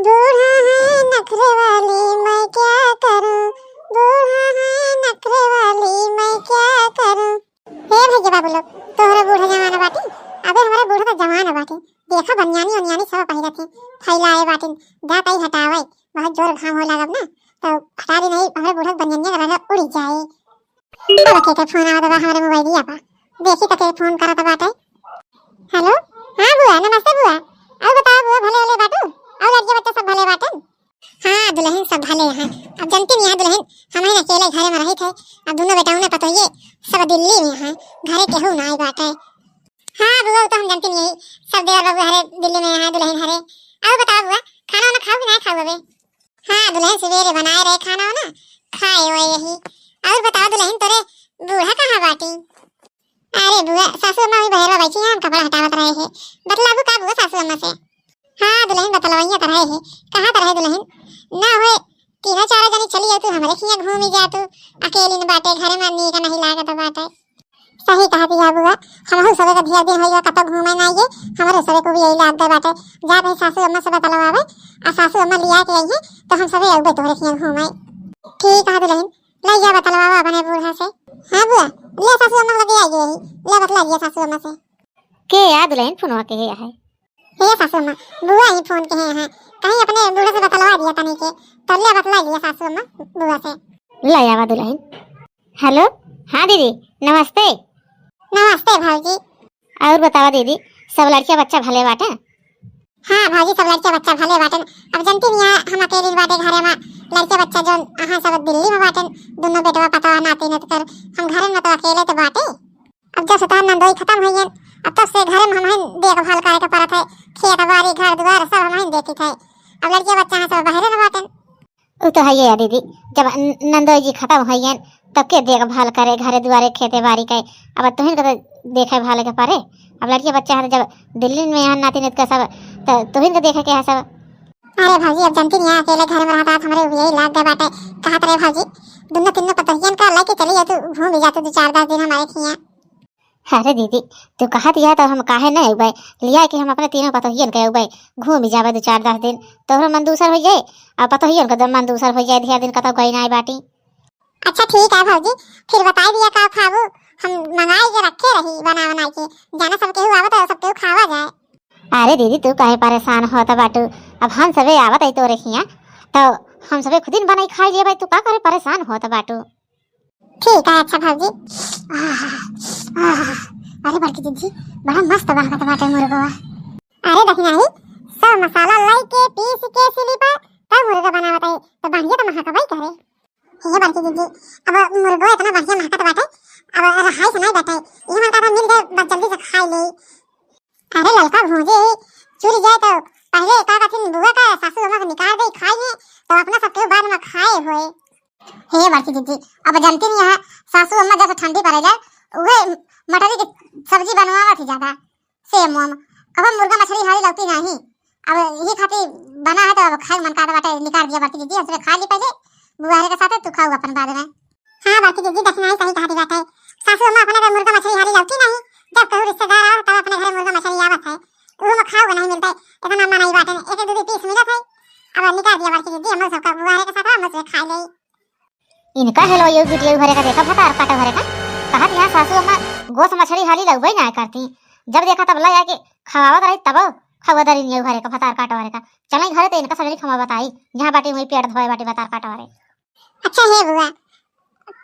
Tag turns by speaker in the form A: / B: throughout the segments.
A: बूढ़ा है नखरे वाली मैं क्या करूं, बूढ़ा है नखरे वाली मैं क्या करूं। हे भैया बाबू लोग, तोहरा बूढ़ा जमाना बाटी। अबे हमारा बूढ़ा तो जमाना बाटी। देखा बनियानी उनियानी सब पहिरत है, थैलाए बाटी जात आई हटावे। बहुत जोर घाम हो लागब ना तो हटा दे, नहीं हमारे बूढ़ा बनियानी का रंग उड़ जाए। अब के फोन आवत बा हमारे मोबाइलिया पर, देखी तो के फोन करत बाटे। हेलो, हां बुआ, नमस्ते बुआ। अब बताओ बुआ, भले भले बाटू और लड़के बच्चे सब भले बाटन। हाँ दुल्हन सब भले हैं। अब जानती नहीं है दुल्हन, हम ही अकेले घर में रही थे। अब दोनों बेटाओं ने पता ये सब दिल्ली में हैं, घरे केहू ना आई बाटे। हाँ बुआ तो हम जानती नहीं है, सब देवर बाबू हरे दिल्ली में हैं, दुल्हन हरे। अब बताओ बुआ, खाना वाना खाओ कि नहीं खाओ अबे? हाँ दुल्हन सवेरे बनाए रहे खाना वाना, खाए हुए यही। और बताओ दुल्हन, तोरे बूढ़ा कहाँ बाटी? अरे बुआ, सासू अम्मा भी बहरवा बैठी हैं, हम कपड़ा हटावत रहे हैं। बतलाबू का बुआ सासू अम्मा से? हाँ दुल्हन बतलवैया तरह है। कहाँ तरह दुल्हन? ना होए तीनों चारों जनी चली जाओ, तू हमारे खिया घूमी जा, तू अकेली न बाटे घर में नी का नहीं लागत बाटे। सही कहा दिया बुआ, हमहु सबे का ढेर दिन होइगा कत घूमे ना ये, हमारे सबे को भी यही लाग गए बाटे। जा भाई सासू अम्मा से बतलवावे, आ सासू अम्मा लिया के आई है तो हम सबे अउबे तोरे खिया घूमे। ठीक है दुल्हन, ले जा बतलवावा अपने बूढ़ा से। हां बुआ, ले सासू अम्मा लगे आई गई, ले बतला दिया सासू अम्मा से।
B: के याद दुल्हन फोनवा के है?
A: हे सासू अम्मा, बुआ ही फोन के हैं, कहीं अपने बूढ़े से बतलवा दिया तनी के, तो ले बतला लिया सासू अम्मा बुआ से।
B: ले आवा दुल्हन। हेलो, हाँ दीदी नमस्ते।
A: नमस्ते भाजी।
B: और बतावा दीदी, सब लड़कियां बच्चा भले बाटे?
A: हाँ भाजी, सब लड़के बच्चा भले बाटन। अब जानती नहीं है हम अकेले बाटे घरे में, लड़के बच्चा जो अहाँ सब दिल्ली में बाटन, दोनों बेटवा पता नाती नत कर, हम घरे में तो अकेले तो बाटे। अब जब सुतार नंदोई खत्म होइयन, अब तब से घर में हम देखभाल करे के पड़त है, खेत बाड़ी घर द्वार सब हम देखी थे। अब लड़के बच्चा हैं सब बाहर में बाटन।
B: वो तो है ये दीदी, जब नंदोई जी खत्म होइयन तब के देखभाल करे घरे द्वारे खेते बाड़ी के, अब तुहिन के देखे भाले के पारे। अब लड़के बच्चा है जब दिल्ली में यहाँ नाती नत का सब तो तुहिन के देखे के है सब।
A: अरे भाजी, अब जानती नहीं है अकेले घर में रहता हमारे यही लाग गए बाटे। कहा रे भाजी, दोनों तीनों पतोहियन का लेके चली जातू, घूम भी जातू 2-4-10 दिन हमारे खिया।
B: अरे दीदी, तू कहा दिया तो हम काहे नहीं उबे लिया कि हम अपने तीनों पतोहियन के उबे घूम जावे 2-4-10 दिन, तोहरो मन दूसर हो जाए और पतोहियन का मन दूसर हो जाए, ढेर दिन कतौ गई ना बाटी।
A: अच्छा ठीक है भाजी, फिर बता दिया का खाबू, हम मंगाई के रखे रही बना बना के, जाना सब केहू आवत है सब केहू खावा जाए।
B: अरे दीदी तू काहे परेशान होत बाटू, अब हम सबे आवत है तोरे खिया तो हम सबे खुदिन बनाई खाई लिए भाई, तू का करे परेशान होत बाटू।
A: ठीक है अच्छा भाजी। अरे बड़की दीदी, बड़ा मस्त बनत बाटे मुर्गा। अरे देखना ही सब मसाला लाई के पीस के सिली पर तब मुर्गा बनावत है, तो बढ़िया तो महकबई करे। ये बड़की दीदी, अब मुर्गा इतना बढ़िया महकत बाटे, अब रहाई से नहीं बैठे, ये मन का मिल गए बस जल्दी से खा ले। अरे ललका भूंजे चुर जाए तो पहले का कथिन बुआ का सासू अम्मा को निकाल दे खाई है, तो अपना सब के बाद में खाए हुए। हे बड़की दीदी, अब जानती नहीं है सासू अम्मा जैसे ठंडी पड़े जाए वे मटरी की सब्जी बनवावत ही ज्यादा सेम वम, कब मुर्गा मछली हरी लगती नहीं। अब यही खातिर बना है तो अब खाए मन का बाटे, निकाल दिया बड़की दीदी, हमसे खा ली पहले बुआरे के साथ, तू खाऊ अपन बाद में। हाँ बड़की दीदी, देखना ही सही कहा बात है, सासू अम्मा अपने मुर्गा मछली हरी लगती नहीं, जब कहूँ रिश्तेदार आओ तब अपने घर मुर्गा मछली आवत है, वो में खाओ नहीं मिलता है, इतना अम्मा नहीं बाटे, एक एक 2 पीस मिलत है। अब निकाल दिया बड़की दीदी, हम सब का बुआरे के साथ हम से खा ले।
B: इनका हेलो ये वीडियो भरे का देखा फटार काटा भरे का, कहा यहाँ सासू अम्मा गोश मछली हाली लगबई ना करती, जब देखा तब ला के खवावत रही, तब खवा दरी नहीं भरे का फटार काटा भरे का। चले घरे तो इनका सजरी खमा बताई, जहां बाटी वही पेट धोए बाटी फटार काटा भरे।
A: अच्छा हे बुआ,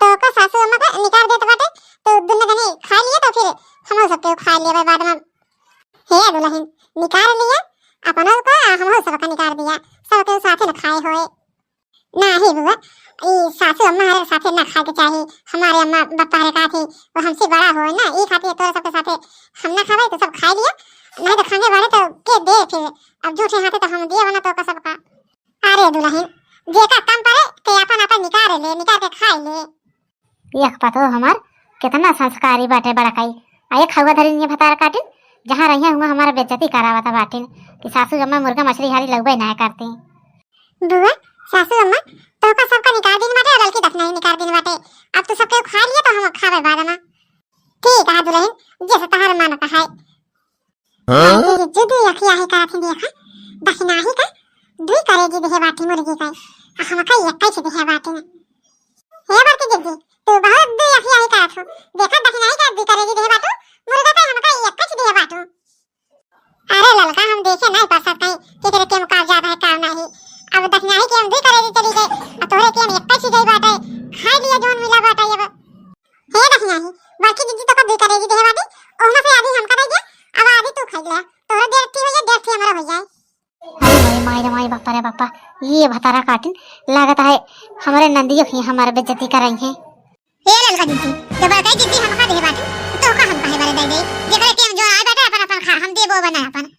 A: तो का सासू अम्मा का निकाल देत बाटे, तो दुल्हन ने खा लिया तो फिर हम सब के खा लिए बाद में। हे दुल्हन निकाल लिया अपनों का, हम सब का निकाल दिया, सब के साथ में खाए होए ना। ही बुआ, ई सासू अम्मा हमारे साथ ना खा के चाहिए, हमारे अम्मा बापा रे का थी वो हमसे बड़ा होए ना, ई खातिर तोरे सबके साथे हम ना खावे तो सब खा लिया, नहीं तो खाने वाले तो के दे फिर, अब झूठे हाथे तो हम दिए बना तो का सबका। अरे दुल्हन जे का काम पड़े ते अपन अपन निकाल ले, निकाल के खा ले।
B: यह पतो हमार कितना संस्कारी बाटे बड़काई, आये खवा धरी ये फटार काटिन, जहां रहिया हुआ हमारा बेइज्जती करावता बाटिन कि सासू अम्मा मुर्गा मछली हाली लगबई ना करती।
A: बुआ सासू अम्मा तो का सबका निकाल दिन बाटे, लड़की दस नहीं निकाल दिन बाटे, अब तो सबके खा लिए तो हम खावे बाद में। ठीक है दुल्हन, जैसे तहार मन का है। हां जुदी अखिया है का थी देखा, दखना ही का दुई करे करेगी देहे बाटी मुर्गी का हम का एक कैसे देहे बाटी में हे बाटी दीदी तू बहुत दे अखिया ही करत हो देखा दखना ही कर दी करेगी देहे बाटू मुर्गा का हम का एक कैसे देहे बाटू अरे ललका हम देखे नहीं पा सकते कि तेरे के मुकाब ज्यादा है काम नहीं अब दखना ही के हम भी करेगी चली गई और तोरे के हम एक कैसे देही बाटे खा लिया जोन मिला बाटा ये हे दखना ही बाकी दीदी तो कब भी करेगी देहे बाटी ओना से आधी हम करेंगे अब आधी तू खा ले तोरे देरती हो या देरती हमारा हो जाए
B: अरे माई रे माई बापा रे बापा ये भतारा काटिन लागत है हमारे नंदियों की हमारे बेइज्जती कर रही हैं।
A: हे ललका दीदी जब कह दीदी हम का देहे बाटे तो का हम काहे बारे दे दे जेकरे के जो आए बाटे अपन अपन खा हम देबो बना अपन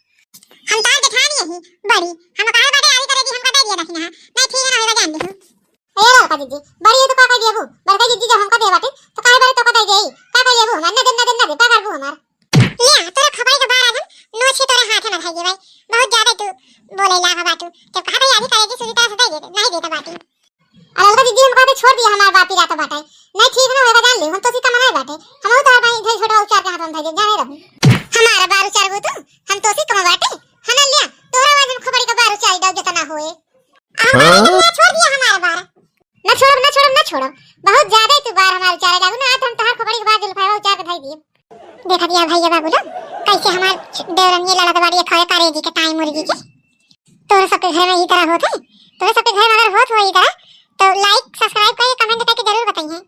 A: हम तार दिखानी है बड़ी हम काहे बाटे आरी करेगी हम का दे दिया रखना नहीं ठीक है ना होगा जान दे हे ललका दीदी बड़ी तो का कह देबू बड़का दीदी जब हम का दे बाटे तो काहे बारे तो का दे देई का कह देबू ना दिन ना दे का करबू हमार ले तोरा खबाई के बाहर आ नो छे तोरे हाथ में खाई भाई बहुत ज्यादा तू बोले लागा बाटू जब कहा भाई आधी करेगी सुनीता से दे दे नहीं देता बाटी अलग दीदी हम कहते छोड़ दिया हमार बापी रात बाटे नहीं ठीक ना होगा जान ले हम तो सीता मनाए बाटे हम तो भाई इधर छोटा उचार के हाथ में जाने रहूं हमारा बार उचार वो तो हम तो सीता बाटे हना लिया तोरा आवाज में खबड़ी का बार उचार दाव जितना होए हम छोड़ दिया हमारा बार ना छोड़ बहुत ज्यादा तू बार हमारा उचार जागू ना आज हम तहार खबड़ी के बाद जुल्फा उचार के धाई दिए देखा दिया भैया बाबू लोग कैसे हमार देवरन ये लड़त बाड़ी खाए करेगी के टाइम मुर्गी के तोरे सबके घर में ही तरह होते तोरे सबके घर में अगर होत हो ई तरह तो लाइक सब्सक्राइब करके कमेंट करके जरूर बताइए।